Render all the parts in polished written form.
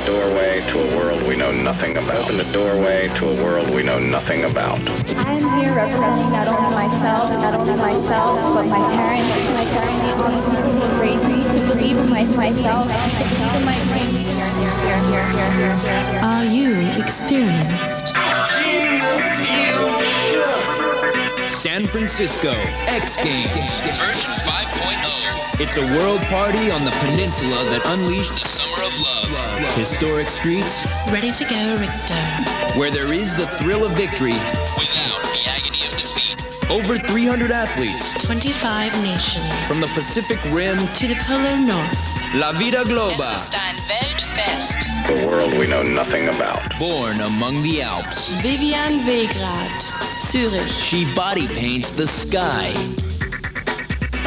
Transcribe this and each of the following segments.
doorway to a world we know nothing about. Open the doorway to a world we know nothing about. I am here representing not only myself, but my parents who raised me to believe in myself, to believe in my dreams. Are you experienced? San Francisco X Games version 5.0. It's a world party on the peninsula that unleashed the summer of love. Historic streets, Ready to go, Richter. where there is the thrill of victory without the agony of defeat. Over 300 athletes 25 nations. from the Pacific Rim To the Polar North. La Vida Globa, Es ist ein Weltfest. The world we know nothing about. born among the Alps. Vivian Wegrad. Zurich. She body paints the sky.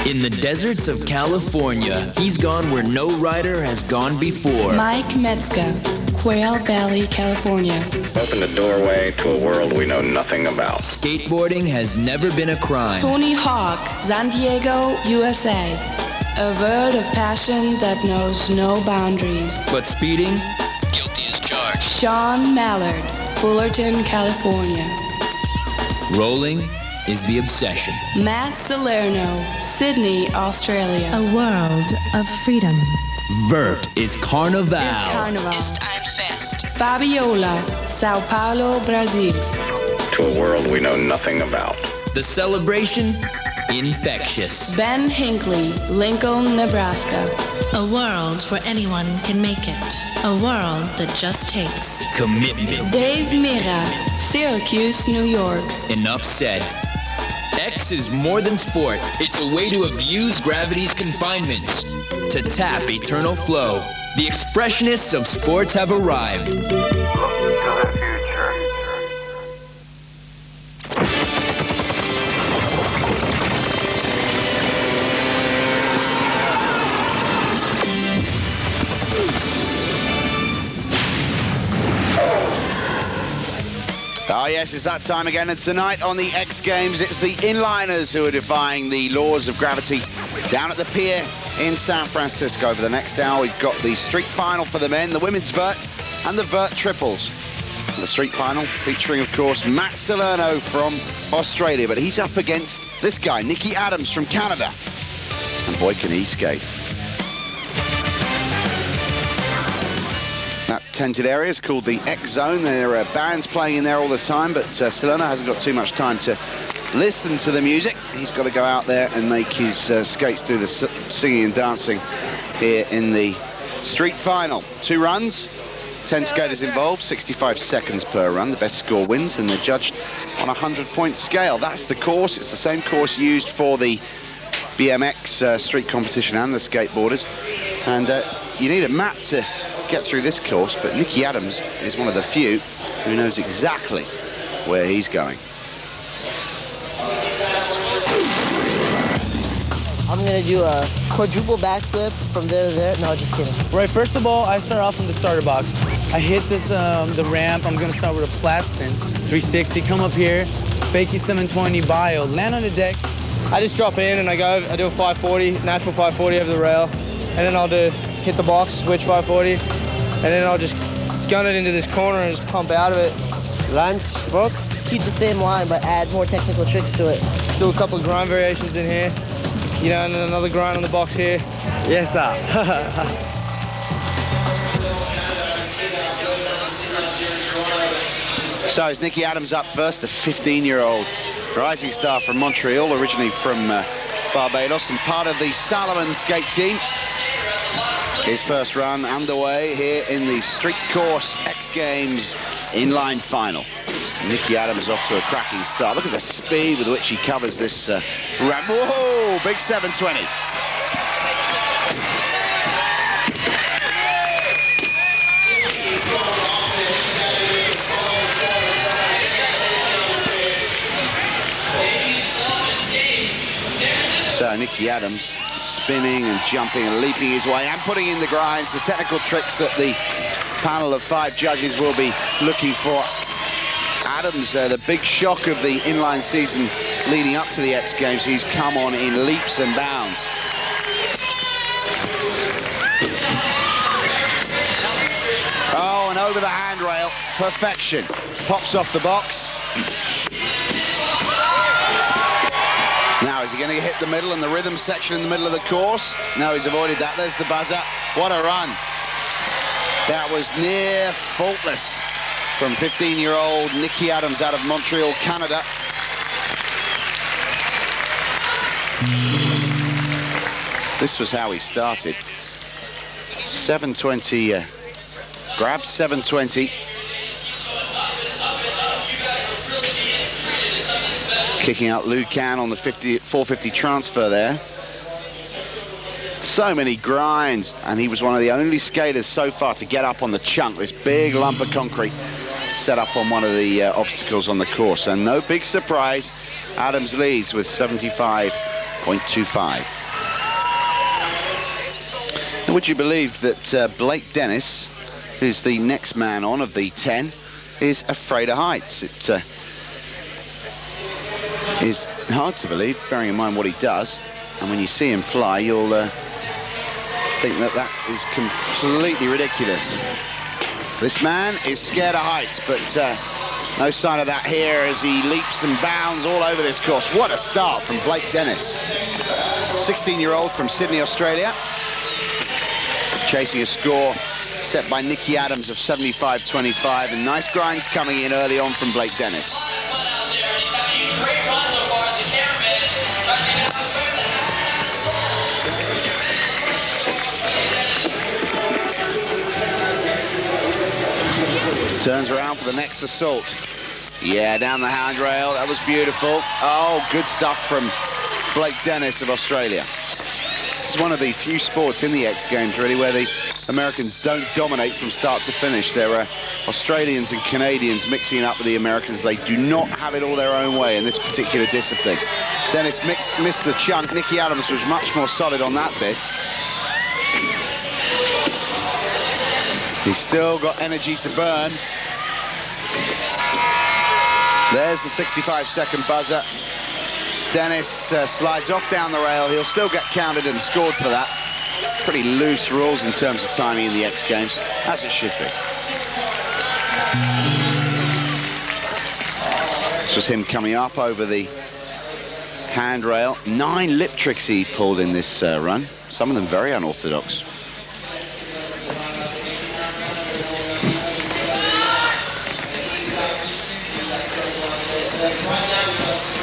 In the deserts of California, he's gone where no rider has gone before. Mike Metzger. Quail Valley, California. Open the doorway to a world we know nothing about. Skateboarding has never been a crime. Tony Hawk. San Diego, USA. A world of passion that knows no boundaries. But speeding, guilty as charged. Sean Mallard. Fullerton, California. Rolling is the obsession. Matt Salerno. Sydney, Australia. A world of freedoms. Vert is Carnival. Carnival. Ist ein Fest. Fabiola. Sao Paulo, Brazil. To a world we know nothing about. The celebration, infectious. Ben Hinckley. Lincoln, Nebraska. A world where anyone can make it. A world that just takes. Commitment. Dave Mira. Syracuse, New York. Enough said. X is more than sport. It's a way to abuse gravity's confinements. To tap eternal flow. The expressionists of sports have arrived. Look to the future. Oh yes, it's that time again, and tonight on the X Games, it's the inliners who are defying the laws of gravity down at the pier in San Francisco. For the next hour, we've got the street final for the men, the women's vert, and the vert triples. The street final featuring, of course, Matt Salerno from Australia, but he's up against this guy, Nicky Adams from Canada. And boy, can he skate. That tented area is called the X Zone. There are bands playing in there all the time, but Salerno hasn't got too much time to listen to the music. He's got to go out there and make his skates do the singing and dancing here in the street final. 2 runs, 10 skaters involved, 65 seconds per run. The best score wins, and they're judged on a 100-point scale. That's the course. It's the same course used for the BMX street competition and the skateboarders. And you need a map to get through this course, but Nicky Adams is one of the few who knows exactly where he's going. I'm gonna do a quadruple backflip from there to there. No, just kidding. Right, first of all, I start off in the starter box. I hit this the ramp. I'm gonna start with a flat spin, 360, come up here, fakie 720 bio, land on the deck. I just drop in and I do a 540, natural 540 over the rail, and then I'll hit the box, switch 540, and then I'll just gun it into this corner and just pump out of it. Lunge, books. Keep the same line, but add more technical tricks to it. Do a couple of grind variations in here, you know, and then another grind on the box here. Yes, sir. So is Nicky Adams up first, the 15-year-old rising star from Montreal, originally from Barbados, and part of the Salomon skate team. His first run underway here in the street course X Games inline final. Nicky Adams off to a cracking start. Look at the speed with which he covers this ramp. Whoa, big 720. So Nicky Adams spinning and jumping and leaping his way and putting in the grinds, the technical tricks that the panel of 5 judges will be looking for. Adams, the big shock of the inline season leading up to the X Games, he's come on in leaps and bounds. over the handrail. Perfection. Pops off the box. Now, is he going to hit the middle and the rhythm section in the middle of the course? No, he's avoided that. There's the buzzer. What a run. That was near faultless from 15-year-old Nicky Adams out of Montreal, Canada. This was how he started. 720, grabbed 720. Kicking out Lucan on the 450 transfer there. So many grinds, and he was one of the only skaters so far to get up on the chunk, this big lump of concrete set up on one of the obstacles on the course. And no big surprise, Adams leads with 75.25. Now, would you believe that Blake Dennis, who's the next man on of the 10, is afraid of heights? It is hard to believe, bearing in mind what he does. And when you see him fly, you'll think that that is completely ridiculous. This man is scared of heights, but no sign of that here as he leaps and bounds all over this course. What a start from Blake Dennis. 16-year-old from Sydney, Australia. Chasing a score set by Nicky Adams of 75.25, and nice grinds coming in early on from Blake Dennis. Turns around for the next assault. Yeah, down the handrail. That was beautiful. Oh, good stuff from Blake Dennis of Australia. This is one of the few sports in the X Games, really, where the Americans don't dominate from start to finish. There are Australians and Canadians mixing it up with the Americans. They do not have it all their own way in this particular discipline. Dennis missed the chunk. Nicky Adams was much more solid on that bit. He's still got energy to burn. There's the 65-second buzzer. Dennis slides off down the rail. He'll still get counted and scored for that. Pretty loose rules in terms of timing in the X Games, as it should be. This was him coming up over the handrail. 9 lip tricks he pulled in this run, some of them very unorthodox.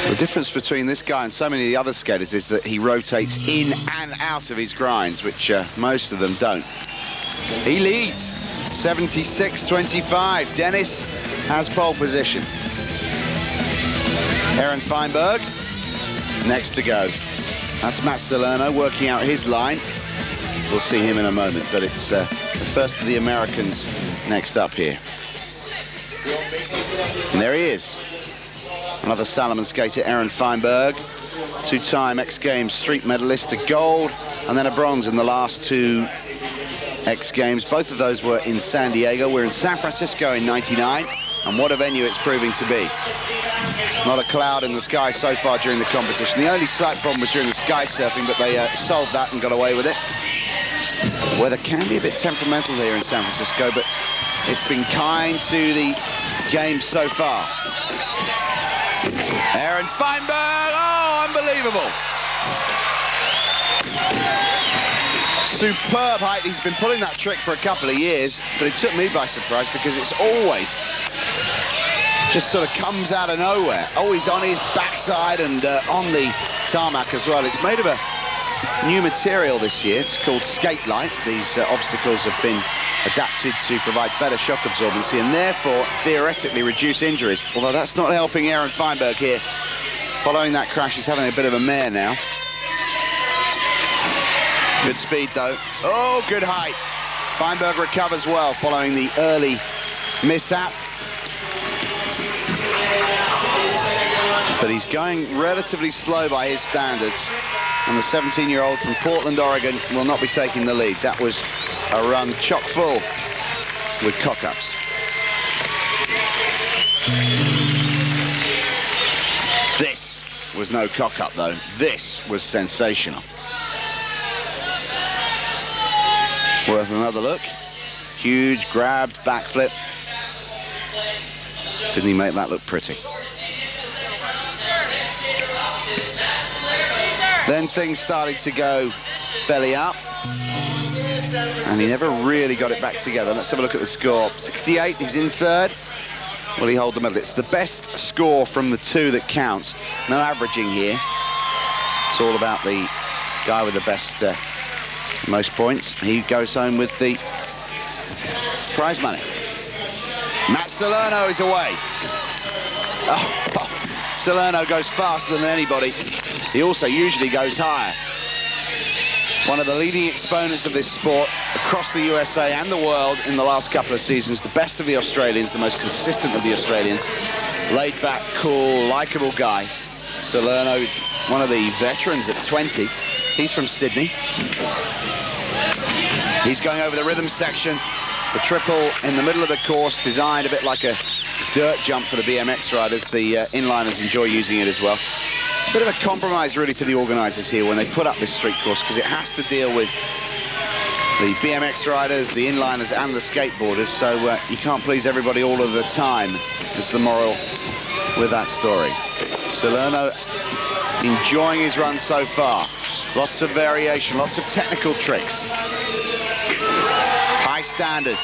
The difference between this guy and so many of the other skaters is that he rotates in and out of his grinds, which most of them don't. He leads 76.25. Dennis has pole position. Aaron Feinberg next to go. That's Matt Salerno working out his line. We'll see him in a moment, but it's the first of the Americans next up here. And there he is. Another Salomon skater, Aaron Feinberg, 2-time X Games street medalist, a gold and then a bronze in the last 2 X Games. Both of those were in San Diego. We're in San Francisco in '99, and what a venue it's proving to be. Not a cloud in the sky so far during the competition. The only slight problem was during the sky surfing, but they solved that and got away with it. The weather can be a bit temperamental here in San Francisco, but it's been kind to the game so far. Aaron Feinberg, oh, unbelievable. Superb height. He's been pulling that trick for a couple of years, but it took me by surprise because it's always just sort of comes out of nowhere. Always on his backside and on the tarmac as well. It's made of a new material this year. It's called Skate Light. These obstacles have been adapted to provide better shock absorbency and therefore theoretically reduce injuries. Although that's not helping Aaron Feinberg here. Following that crash, he's having a bit of a mare now. Good speed though. Oh, good height. Feinberg recovers well following the early mishap. But he's going relatively slow by his standards. And the 17-year-old from Portland, Oregon will not be taking the lead. That was a run chock full with cock-ups. This was no cock-up though. This was sensational. Worth another look. Huge grabbed backflip. Didn't he make that look pretty? Then things started to go belly up, and he never really got it back together. Let's have a look at the score. 68, he's in third. Will he hold the medal? It's the best score from the two that counts. No averaging here. It's all about the guy with the best, most points. He goes home with the prize money. Matt Salerno is away. Oh, Salerno goes faster than anybody. He also usually goes higher. One of the leading exponents of this sport across the USA and the world in the last couple of seasons. The best of the Australians, the most consistent of the Australians. Laid back, cool, likeable guy. Salerno, one of the veterans at 20. He's from Sydney. He's going over the rhythm section. The triple in the middle of the course, designed a bit like a dirt jump for the BMX riders. The inliners enjoy using it as well. It's a bit of a compromise, really, for the organisers here when they put up this street course, because it has to deal with the BMX riders, the inliners, and the skateboarders, so you can't please everybody all of the time, is the moral with that story. Salerno enjoying his run so far. Lots of variation, lots of technical tricks. High standard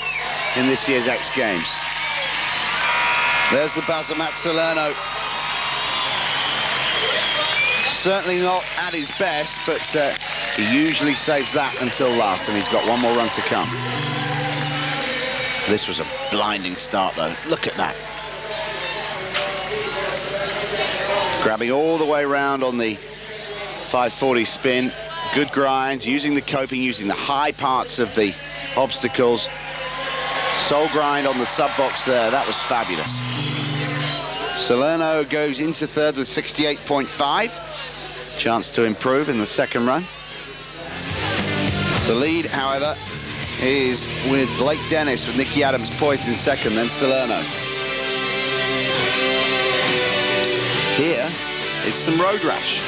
in this year's X Games. There's the buzzer, Matt Salerno. Certainly not at his best, but he usually saves that until last, and he's got one more run to come. This was a blinding start, though. Look at that. Grabbing all the way around on the 540 spin. Good grinds, using the coping, using the high parts of the obstacles. Soul grind on the sub box there. That was fabulous. Salerno goes into third with 68.5. Chance to improve in the second run. The lead, however, is with Blake Dennis, with Nicky Adams poised in second, then Salerno. Here is some road rash.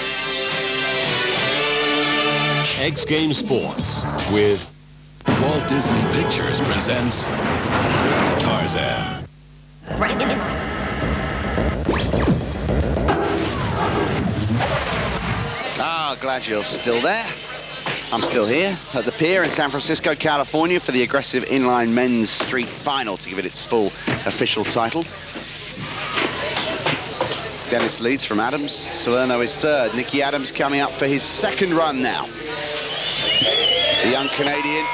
X Games Sports with Walt Disney Pictures presents Tarzan. Glad you're still there. I'm still here at the pier in San Francisco, California, for the aggressive inline men's street final to give it its full official title. Dennis leads from Adams. Salerno is third. Nicky Adams coming up for his second run now. The young Canadian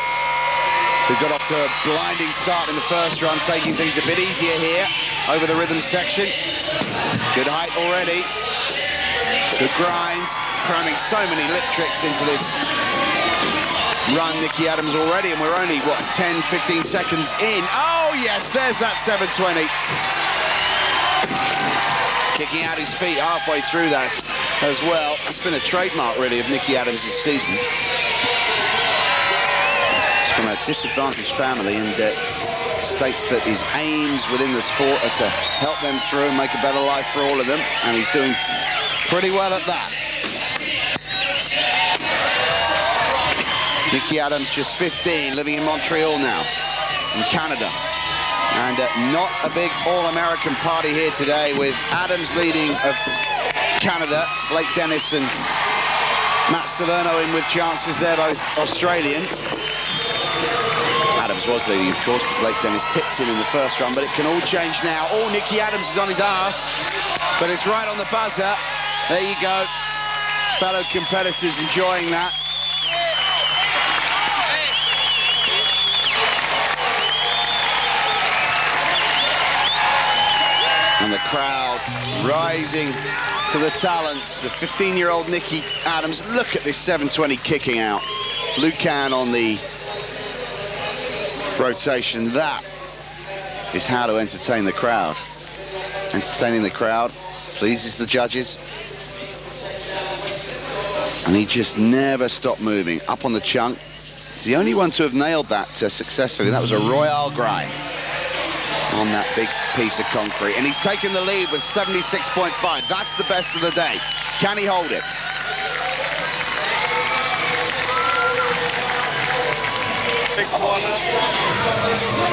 who got off to a blinding start in the first run, taking things a bit easier here over the rhythm section. Good height already. Good grinds. Cramming so many lip tricks into this run, Nicky Adams already, and we're only, what, 10, 15 seconds in. Oh, yes, there's that 720. Kicking out his feet halfway through that as well. That's been a trademark, really, of Nicky Adams' season. He's from a disadvantaged family and states that his aims within the sport are to help them through and make a better life for all of them, and he's doing pretty well at that. Nicky Adams, just 15, living in Montreal now, in Canada. And not a big all-American party here today, with Adams leading of Canada, Blake Dennis and Matt Salerno in with chances there, both Australian. Adams was leading, of course, but Blake Dennis pipped him in the first run, but it can all change now. Oh, Nicky Adams is on his arse, but it's right on the buzzer. There you go. Fellow competitors enjoying that. And the crowd rising to the talents of 15-year-old Nicky Adams. Look at this 720 kicking out. Lucan on the rotation. That is how to entertain the crowd. Entertaining the crowd pleases the judges. And he just never stopped moving. Up on the chunk. He's the only one to have nailed that successfully. That was a royal grind on that big piece of concrete, and he's taken the lead with 76.5. That's the best of the day. Can he hold it?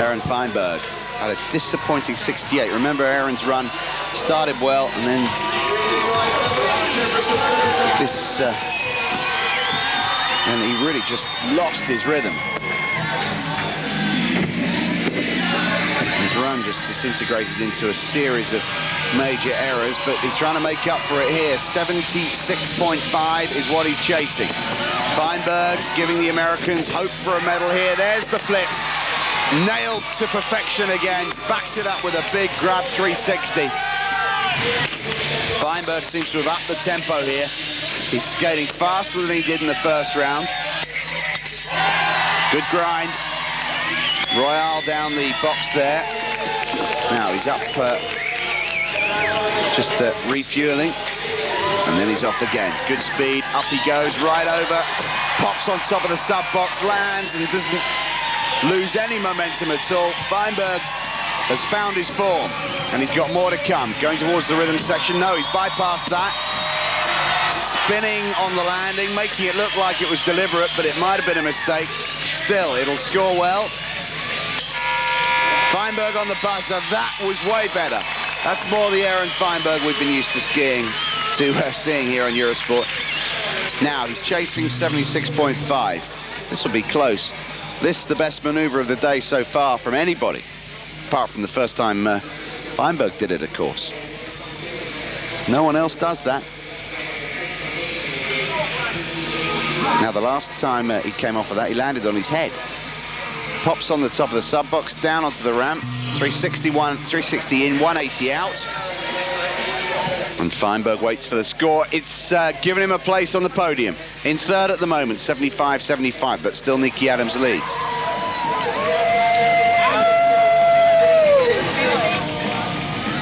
Aaron Feinberg had a disappointing 68. Remember, Aaron's run started well, and then and he really just lost his rhythm. His run just disintegrated into a series of major errors, but he's trying to make up for it here. 76.5 is what he's chasing. Feinberg giving the Americans hope for a medal here. There's the flip. Nailed to perfection again. Backs it up with a big grab 360. Feinberg seems to have upped the tempo here. He's skating faster than he did in the first round. Good grind. Royale down the box there. Now he's up, just refueling, and then he's off again. Good speed, up he goes, right over, pops on top of the sub box, lands, and doesn't lose any momentum at all. Feinberg has found his form, and he's got more to come. Going towards the rhythm section, no, he's bypassed that. Spinning on the landing, making it look like it was deliberate, but it might have been a mistake. Still, it'll score well. Feinberg on the buzzer, that was way better. That's more the Aaron Feinberg we've been used to seeing here on Eurosport. Now he's chasing 76.5. This will be close. This is the best maneuver of the day so far from anybody, apart from the first time Feinberg did it, of course. No one else does that. Now, the last time he came off of that, he landed on his head. Pops on the top of the sub box, down onto the ramp. 361, 360 in, 180 out. And Feinberg waits for the score. It's given him a place on the podium. In third at the moment, 75-75, but still Nicky Adams leads.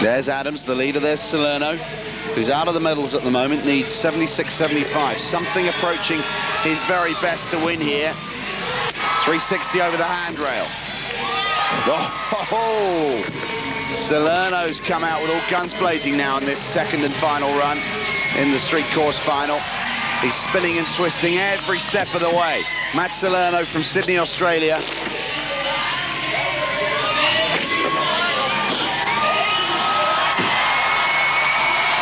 There's Adams, the leader. There's Salerno, who's out of the medals at the moment, needs 76-75. Something approaching his very best to win here. 360 over the handrail. Oh, Salerno's come out with all guns blazing now in this second and final run in the street course final. He's spinning and twisting every step of the way. Matt Salerno from Sydney, Australia.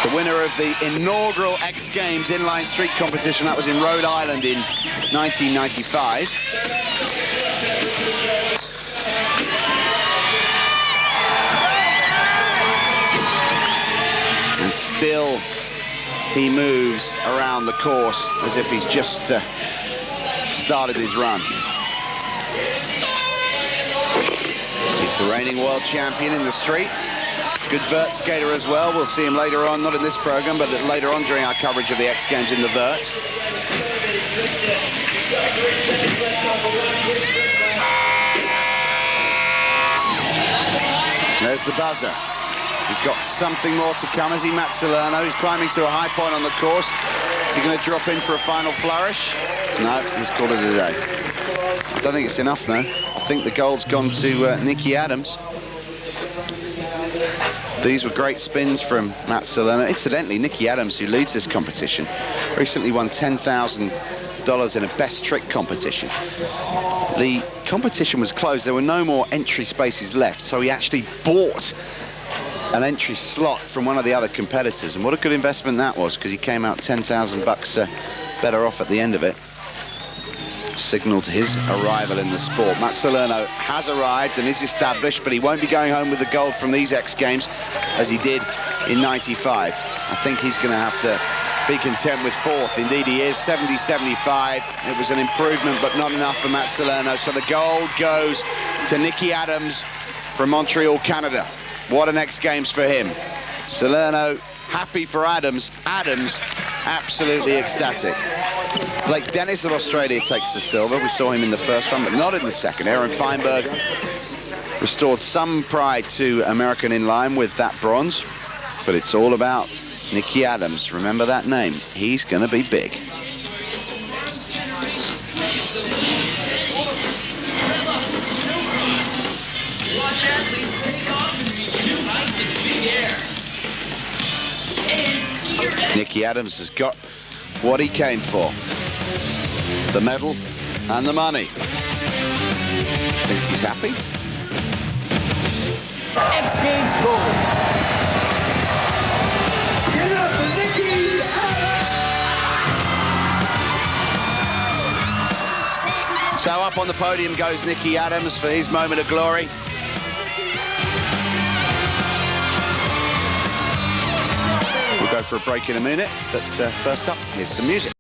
The winner of the inaugural X Games inline street competition. That was in Rhode Island in 1995. And still he moves around the course as if he's just started his run. He's the reigning world champion in the street. Good vert skater as well. We'll see him later on, not in this program, but later on during our coverage of the X Games in the vert. There's the buzzer. He's got something more to come, has he, Matt Salerno? He's climbing to a high point on the course. Is he going to drop in for a final flourish? No, he's called it a day. I don't think it's enough, though. I think the gold's gone to Nicky Adams. These were great spins from Matt Salerno. Incidentally, Nicky Adams, who leads this competition, recently won $10,000 in a best trick competition. The competition was closed. There were no more entry spaces left, so he actually bought an entry slot from one of the other competitors, and what a good investment that was, because he came out $10,000 better off at the end of it. Signalled his arrival in the sport. Matt Salerno has arrived and is established, but he won't be going home with the gold from these X Games as he did in 95. I think he's going to have to be content with fourth. Indeed he is. 70-75. It was an improvement, but not enough for Matt Salerno. So the gold goes to Nicky Adams from Montreal, Canada. What an X Games for him. Salerno happy for Adams. Adams absolutely ecstatic. Blake Dennis of Australia takes the silver. We saw him in the first run, but not in the second. Aaron Feinberg restored some pride to American inline with that bronze, but it's all about Nicky Adams. Remember that name. He's going to be big. Watch athletes take off and reach new heights in the big air. Nicky Adams has got what he came for. The medal and the money. I think he's happy. X Games gold. Give it up for Nicky Adams! So up on the podium goes Nicky Adams for his moment of glory. We'll go for a break in a minute, but first up, here's some music.